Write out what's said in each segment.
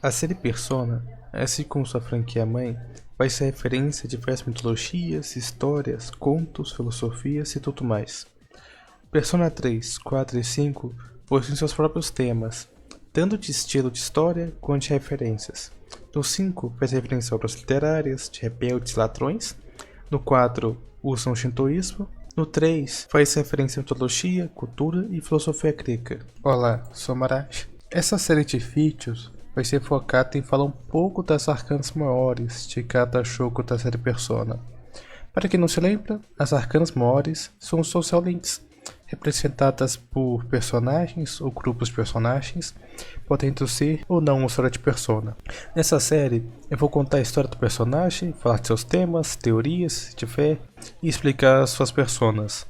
A série Persona, assim como sua franquia mãe, vai ser referência a diversas mitologias, histórias, contos, filosofias e tudo mais. Persona 3, 4 e 5 possuem seus próprios temas, tanto de estilo de história quanto de referências. No 5 faz referência a obras literárias, de rebeldes e ladrões. No 4 usam o shintoísmo. No 3 faz referência a mitologia, cultura e filosofia grega. Olá, sou Marashi. Essa série de vídeos vai ser focada em falar um pouco das arcanas maiores de cada jogo da série Persona. Para quem não se lembra, as arcanas maiores são os social links, representadas por personagens ou grupos de personagens, podendo ser ou não uma história de Persona. Nessa série, eu vou contar a história do personagem, falar de seus temas, teorias, se tiver, e explicar suas personas.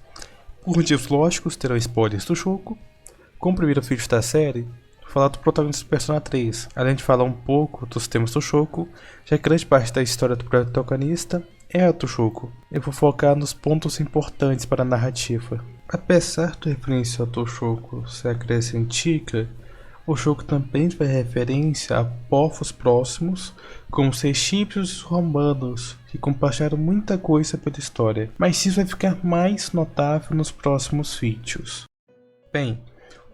Por motivos lógicos, terão spoilers do jogo. Como primeiro vídeo da série, falar do protagonista do Persona 3, além de falar um pouco dos temas do jogo, já que grande parte da história do protagonista é a do jogo. Eu vou focar nos pontos importantes para a narrativa. Apesar da referência do jogo ser a Grécia Antiga, o jogo também faz referência a povos próximos, como os egípcios e os romanos, que compartilharam muita coisa pela história, mas isso vai ficar mais notável nos próximos vídeos. Bem,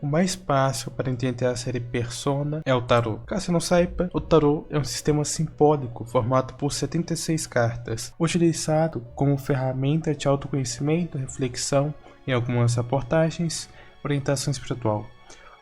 o mais fácil para entender a série Persona é o tarô. Caso você não saiba, o tarô é um sistema simbólico formado por 76 cartas, utilizado como ferramenta de autoconhecimento, reflexão, em algumas abordagens, orientação espiritual.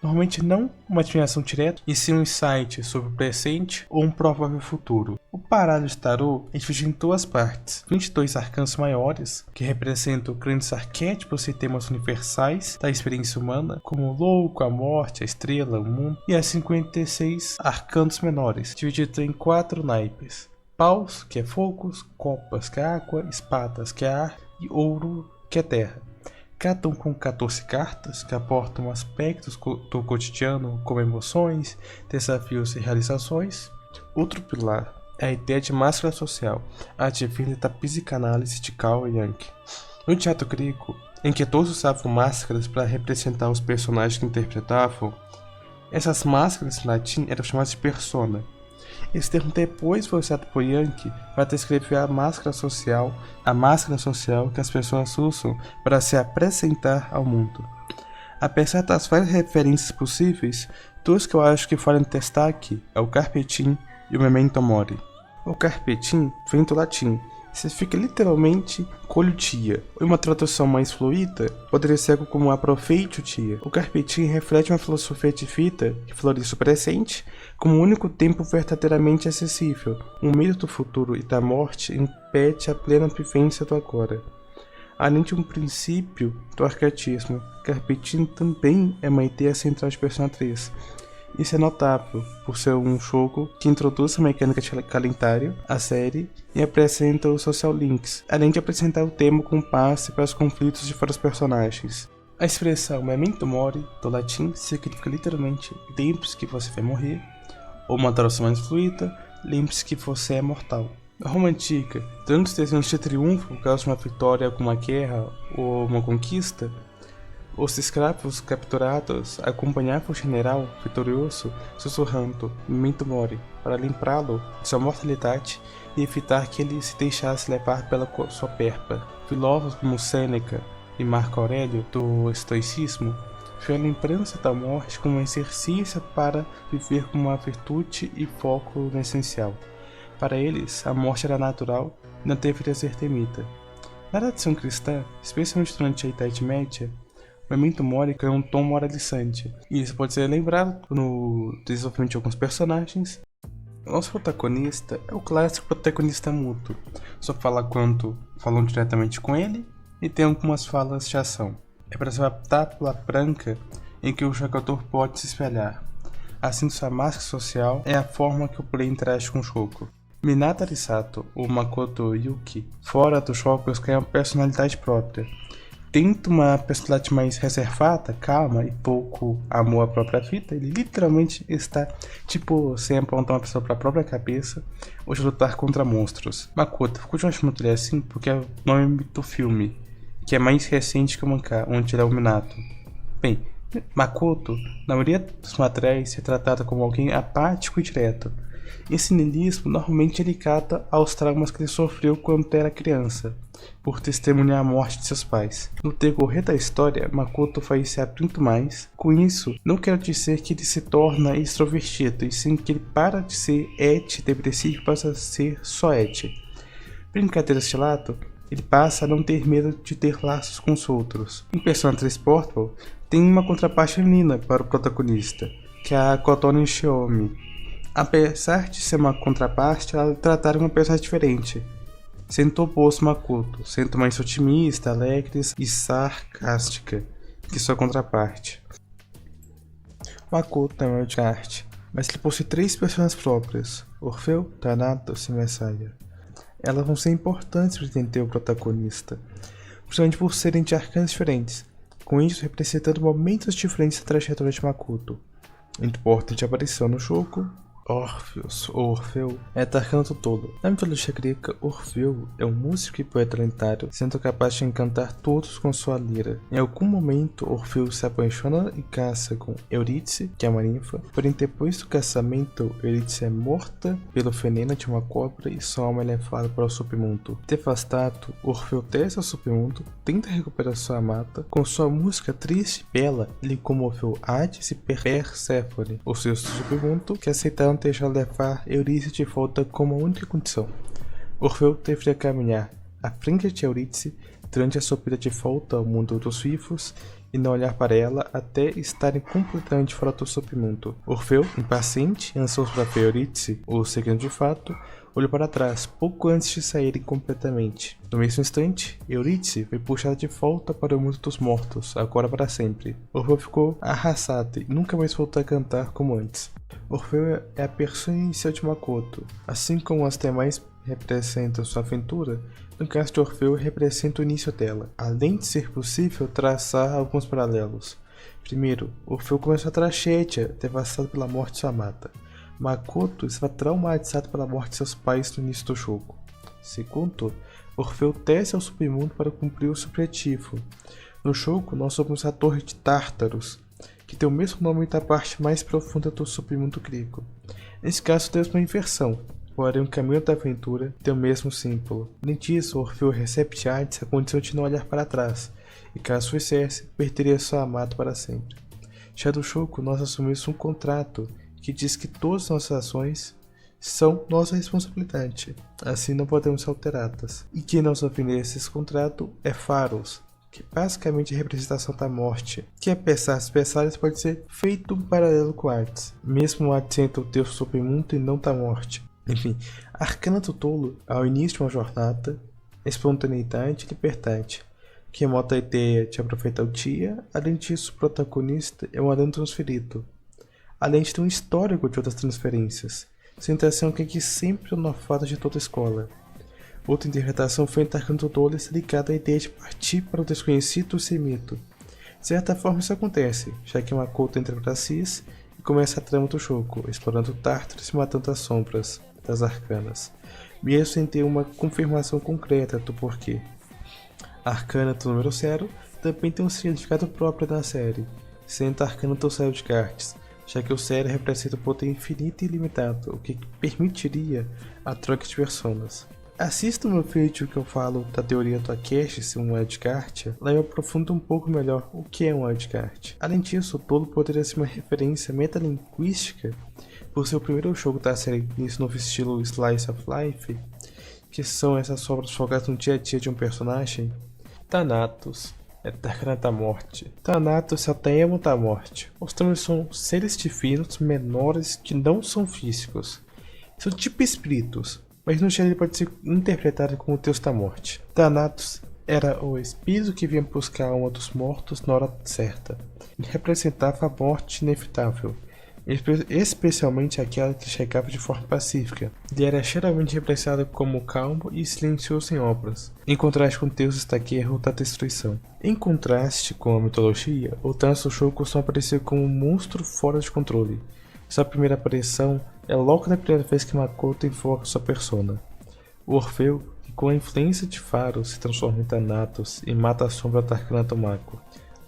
Normalmente não uma adivinhação direta, e sim um insight sobre o presente ou um provável futuro. O baralho de tarô é dividido em duas partes: 22 arcanos maiores, que representam grandes arquétipos e temas universais da experiência humana, como o louco, a morte, a estrela, o mundo, e as 56 arcanos menores, divididos em 4 naipes: paus, que é fogo, copas, que é água, espadas, que é ar, e ouro, que é terra. Cada um com 14 cartas que aportam aspectos do cotidiano, como emoções, desafios e realizações. Outro pilar é a ideia de máscara social, advinda da psicanálise de Carl Jung. No teatro grego, em que todos usavam máscaras para representar os personagens que interpretavam, essas máscaras em latim eram chamadas de persona. Esse termo depois foi usado por Jung para descrever a máscara social que as pessoas usam para se apresentar ao mundo. Apesar das várias referências possíveis, duas que eu acho que valem destaque é o Carpe Diem e o Memento Mori. O Carpe Diem vem do latim, significa literalmente colhe o dia, ou em uma tradução mais fluida, poderia ser algo como aproveite o dia. O Carpe Diem reflete uma filosofia de vida que valoriza o presente como o único tempo verdadeiramente acessível. O medo do futuro e da morte impede a plena vivência do agora. Além de um princípio do arquetismo, Carpe Diem também é uma ideia central de Persona 3. Isso é notável por ser um jogo que introduz a mecânica de calendário, a série, e apresenta os social links, além de apresentar o tema com passe para os conflitos de vários personagens. A expressão Memento Mori, do latim, significa literalmente lembre-se que você vai morrer, ou uma tradução mais fluida, lembre-se que você é mortal. Na Roma Antiga, durante os desenhos de triunfo por causa de uma vitória, alguma guerra ou uma conquista, os escravos capturados acompanhavam o general vitorioso sussurrando Memento Mori para lembrá-lo de sua mortalidade e evitar que ele se deixasse levar pela soberba. Filósofos como Sêneca e Marco Aurélio do estoicismo viam a lembrança da morte como um exercício para viver com uma virtude e foco no essencial. Para eles, a morte era natural e não deveria ser temida. Na tradição cristã, especialmente durante a Idade Média, o Memento Mori ganhou um tom moralizante, e isso pode ser lembrado no desenvolvimento de alguns personagens. O nosso protagonista é o clássico protagonista mudo, só fala quando falam diretamente com ele e tem algumas falas de ação. É para se adaptar pela branca em que o jogador pode se espelhar. Assim, sua máscara social é a forma que o player interage com o jogo. Minato Arisato, ou Makoto Yuki, fora dos jogos, ganha uma personalidade própria. Tendo uma personalidade mais reservada, calma e pouco amor à própria vida, ele literalmente está, sem apontar uma pessoa para a própria cabeça ou de lutar contra monstros. Makoto, ficou de uma chamando ele assim porque é o nome do filme, que é mais recente que o mangá, onde ele é o Minato. Bem, Makoto, na maioria dos materiais, é tratado como alguém apático e direto. Esse niilismo normalmente é ligado aos traumas que ele sofreu quando era criança, por testemunhar a morte de seus pais. No decorrer da história, Makoto vai se abrindo mais. Com isso, não quero dizer que ele se torna extrovertido, e sim que ele para de ser depressivo e passa a ser só Brincadeiras de lado, ele passa a não ter medo de ter laços com os outros. Em Persona 3 Portable, tem uma contraparte feminina para o protagonista, que é a Kotono Shiomi. Apesar de ser uma contraparte, ela trata uma personagem diferente, sendo o oposto Makoto, sendo mais otimista, alegre e sarcástica que sua contraparte. Makoto é uma arte, mas ele possui 3 personagens próprias, Orfeu, Thanatos e Messiah. Elas vão ser importantes para entender o protagonista, principalmente por serem de arcanos diferentes, com isso representando momentos diferentes da trajetória de Makoto. Importante aparição no jogo, Orpheus, ou Orfeu, é arcano todo. Na mitologia grega, Orfeu é um músico e poeta lendário, sendo capaz de encantar todos com sua lira. Em algum momento, Orfeu se apaixona e casa com Eurídice, que é uma ninfa, porém depois do casamento, Eurídice é morta pelo veneno de uma cobra e sua alma é levada para o submundo. Devastado, Orfeu desce ao submundo, tenta recuperar sua amada. Com sua música triste e bela, ele comoveu Hades e Perséfone, os seus do submundo, que aceitaram deixar levar Eurídice de volta como a única condição. Orfeu deveria caminhar à frente de Eurídice durante a sua vida de volta ao mundo dos vivos e não olhar para ela até estarem completamente fora do submundo. Orfeu, impaciente e ansioso para ver Eurídice, o seguindo de fato, olhou para trás pouco antes de saírem completamente. No mesmo instante, Eurídice foi puxada de volta para o mundo dos mortos, agora para sempre. Orfeu ficou arrasado e nunca mais voltou a cantar como antes. Orfeu é a persona inicial de Makoto. Assim como as demais representam sua aventura, no caso de Orfeu representa o início dela, além de ser possível traçar alguns paralelos. Primeiro, Orfeu começou a tragédia, devastado pela morte de sua amada. Makoto estava traumatizado pela morte de seus pais no início do jogo. Segundo, Orfeu desce ao submundo para cumprir o seu objetivo. No jogo, nós somos a Torre de Tártaros, que tem o mesmo nome da parte mais profunda do submundo grego. Nesse caso, temos uma inversão, porém o caminho da aventura tem o mesmo símbolo. Além disso, Orfeu recebe de Hades a condição de não olhar para trás, e caso fizesse, perderia sua amada para sempre. Já no jogo, nós assumimos um contrato que diz que todas as nossas ações são nossa responsabilidade, assim não podemos ser alteradas. E quem nos oferece esse contrato é Pharos, que basicamente é a representação da morte, que apesar das pesares pode ser feito um paralelo com Hades, mesmo Hades sendo o deus do submundo e não da morte. Enfim, Arcana do Tolo, ao início de uma jornada, espontaneidade e liberdade, que remota a ideia de aproveitar o dia. Além disso, o protagonista é um arame transferido, além de ter um histórico de outras transferências, sendo assim alguém que sempre é o novato de toda a escola. Outra interpretação foi em Arcana do Tolo está ligada à ideia de partir para o desconhecido sem medo. De certa forma isso acontece, já que Makoto entra para Cis e começa a trama do jogo, explorando Tartarus e matando as sombras das arcanas, mesmo sem ter uma confirmação concreta do porquê. A Arcana do número 0 também tem um significado próprio na série, sendo a Arcana do Céu de Cartes, já que o Céu representa o poder infinito e ilimitado, o que permitiria a troca de personas. Assista o meu vídeo que eu falo da teoria do Akeshi ser um wildcard, lá eu aprofundo um pouco melhor o que é um wildcard. Além disso, o Tolo poderia ser uma referência metalinguística por ser o primeiro jogo da série nesse novo estilo Slice of Life, que são essas obras focadas no dia a dia de um personagem. Thanatos é da Arcana da Morte. Thanatos é o Daemon da Morte. Os Thanatos são seres divinos menores que não são físicos. São tipo espíritos, mas no geral ele pode ser interpretado como o Deus da Morte. Thanatos era o espírito que vinha buscar a alma dos mortos na hora certa, e representava a morte inevitável, especialmente aquela que chegava de forma pacífica. Ele era geralmente representado como calmo e silencioso em obras, em contraste com deuses da guerra ou da destruição. Em contraste com a mitologia, o Thanatos do jogo costuma aparecer como um monstro fora de controle. Sua primeira aparição é logo na primeira vez que Makoto invoca sua persona. O Orfeu, que com a influência de Pharos se transforma em Thanatos e mata a sombra da Arcana do Mago.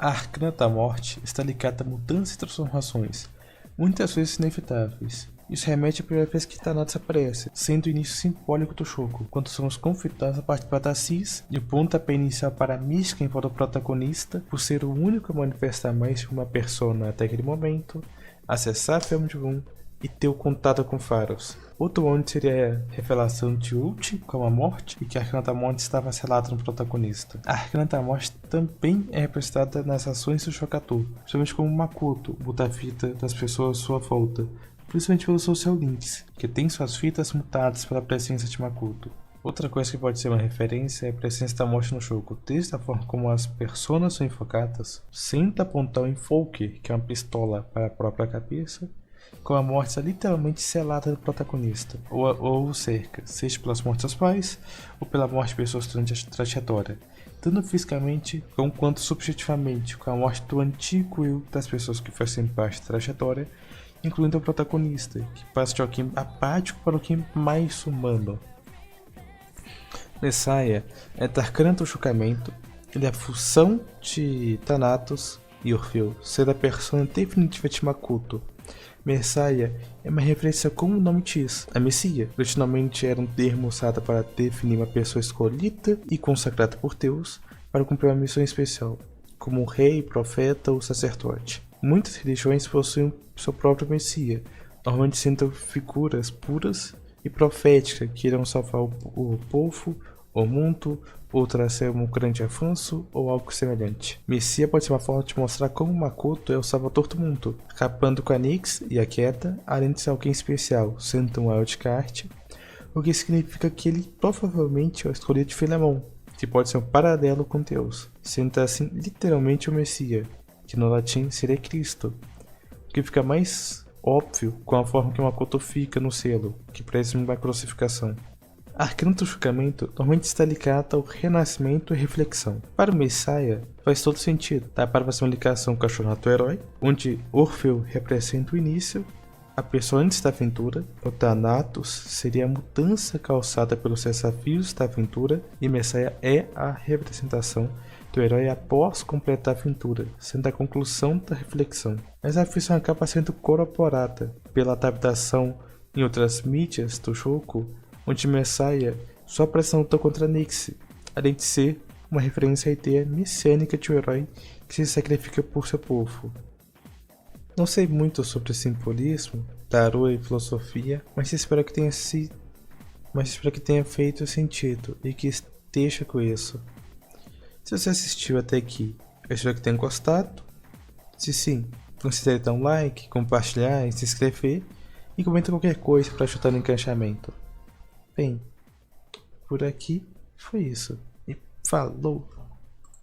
A arcana da morte está ligada a mudanças e transformações, muitas vezes inevitáveis. Isso remete à primeira vez que Thanatos aparece, sendo o início simbólico do jogo, quando somos convidados a participar da CIS, e o pontapé inicial para a mística em volta do protagonista, por ser o único a manifestar mais de uma persona até aquele momento, acessar a Film de Room e ter o contato com Pharos. Outro onde seria a revelação de Ult com a morte e que a Arcana da Morte estava selada no protagonista. A Arcana da Morte também é representada nas ações do jogador, principalmente como Makoto, muda a vida das pessoas à sua volta, principalmente pelos social links, que tem suas vidas mutadas pela presença de Makoto. Outra coisa que pode ser uma referência é a presença da morte no jogo, desde a forma como as personas são enfocadas, sem apontar o enfoque, que é uma pistola para a própria cabeça, com a morte está literalmente selada do protagonista, ou cerca, seja pelas mortes dos pais, ou pela morte de pessoas durante a trajetória, tanto fisicamente quanto subjetivamente, com a morte do antigo eu das pessoas que fazem parte da trajetória, incluindo o protagonista, que passa de alguém apático para alguém mais humano. Messiah é da arcana do julgamento, ele é a fusão de Thanatos e Orfeu, sendo a persona definitiva de Makoto. Messiah é uma referência como o nome diz, a Messias. Originalmente era um termo usado para definir uma pessoa escolhida e consagrada por Deus para cumprir uma missão especial, como um rei, profeta ou sacerdote. Muitas religiões possuem seu próprio Messias, normalmente sendo figuras puras e proféticas que irão salvar o povo, o mundo, ou trazer um grande avanço ou algo semelhante. Messias pode ser uma forma de mostrar como Makoto é o salvador do mundo, acabando com a Nyx e a queda, além de ser alguém especial, sendo um wildcard, o que significa que ele provavelmente é o escolhido de Philemon, que pode ser um paralelo com Deus, sendo assim literalmente o Messias, que no latim seria Cristo, o que fica mais óbvio com a forma que Makoto fica no selo, que parece uma crucificação. A arcana do julgamento normalmente está ligada ao renascimento e reflexão. Para o Messiah, faz todo sentido, dá para fazer uma ligação com a jornada do herói, onde Orfeu representa o início, a pessoa antes da aventura, o Thanatos seria a mudança causada pelos desafios da aventura, e Messiah é a representação do herói após completar a aventura, sendo a conclusão da reflexão. Mas a visão acaba sendo corroborada pela adaptação em outras mídias do jogo, onde Messiah só apresentou contra Nyx, além de ser uma referência à ideia messiânica de um herói que se sacrifica por seu povo. Não sei muito sobre simbolismo, tarô e filosofia, mas espero que tenha feito sentido e que esteja com isso. Se você assistiu até aqui, eu espero que tenha gostado. Se sim, considere dar um like, compartilhar e se inscrever, e comenta qualquer coisa para ajudar no engajamento. Bem, por aqui foi isso. E falou!